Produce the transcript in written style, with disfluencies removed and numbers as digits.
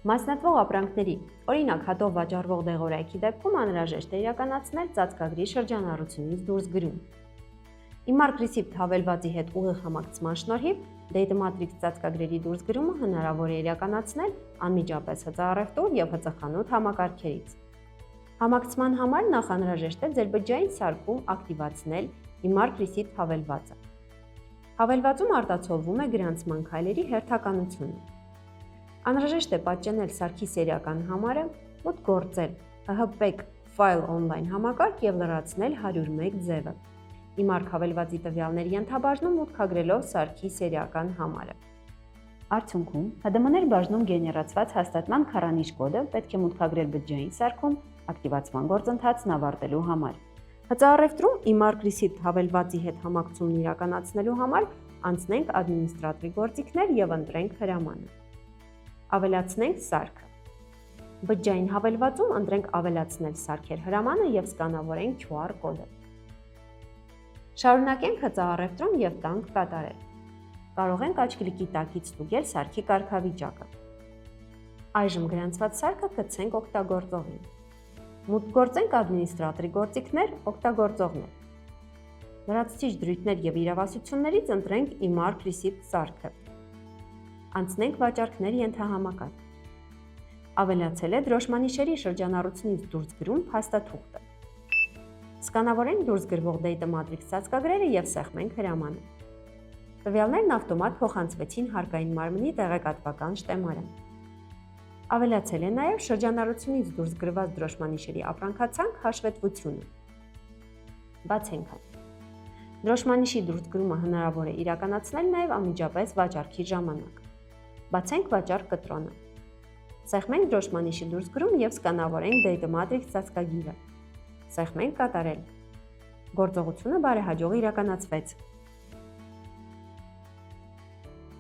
Մասնատվող ապրանքների, օրինակ հատով վաճառվող դեղորայքի դեպքում անհրաժեշտ է իրականացնել ծածկագրի շրջանառությունից դուրս գրում։ Immark Receipt հավելվածի հետ ուղիղ համակցման շնորհիվ Data Matrix ծածկագրերի դուրս գրումը հնարավոր է իրականացնել անմիջապես հծառևտուր և հծխանութ համակարգերից։ Համակցման համար նախ անհրաժեշտ է ձեր բջջային սարքում ակտիվացնել Immark Receipt հավելվածը։ Հավելվածում արտացոլվում է գրանցման քայլերի հերթականությունը։ Անհրաժեշտ է պատճենել սարքի սերիական համարը, մուտք գործել HHPEG File Online համակարգ և լրացնել 101 ձևը։ Immark հավելվածի տվյալների ենթաբաժնում մուտքագրելով սարքի սերիական համարը։ Արդյունքում HDM-ներ բաժնում գեներացված հաստատման քառանիշ կոդը պետք է մուտքագրել բջջային սարքում ակտիվացման գործընթացն ավարտելու համար։ Հծառևտրում Immark Receipt հավելվածի հետ համակցումն իրականացնելու համար անցնենք ադմինիստրատորի գործիքներ և ընտրենք հրամանը։ Ավելացնենք սարքը։ Բջջային հավելվածում ընտրենք ավելացնել սարքեր հրամանը և սկանավորենք QR կոդը։ Շարունակենք հծառևտրում և տանք կատարել։ Կարող ենք աչքլիկի տակից ստուգել սարքի կարգավիճակը։ Այժմ գրանցված սարքը գցենք օգտագործողին։ Մուտք գործենք ադմինիստրատորի գործիքներ, օգտագործողներ։ Լրացուցիչ դրույթներ և իրավասություններից ընտրենք Immark Receipt սարքը։ Անցնենք վաճառքներ ենթահամակարգ։ Ավելացել է դրոշմանիշերի շրջանառությունից դուրս գրում փաստաթուղթը։ Սկանավորենք դուրս գրվող Data Matrix ծածկագրերը և սեղմենք հրամանը։ Տվյալներն ավտոմատ փոխանցվեցին հարկային մարմնի տեղեկատվական շտեմարան։ Ավելացել է նաև շրջանառությունից դուրս գրված դրոշմանիշերի ապրանքացանք հաշվետվությունը։ Բացենք այն։ Դրոշմանիշի դուրս գրումը հնարավոր է իրականացնել նաև անմիջապես վաճառքի ժամանակ։ Բացենք վաճառք կտրոնը։ Սեղմենք դրոշմանիշի դուրս գրում և սկանավորենք Data Matrix ծածկագիրը։ Սեղմենք կատարել։ Գործողությունը բարեհաջող իրականացվեց։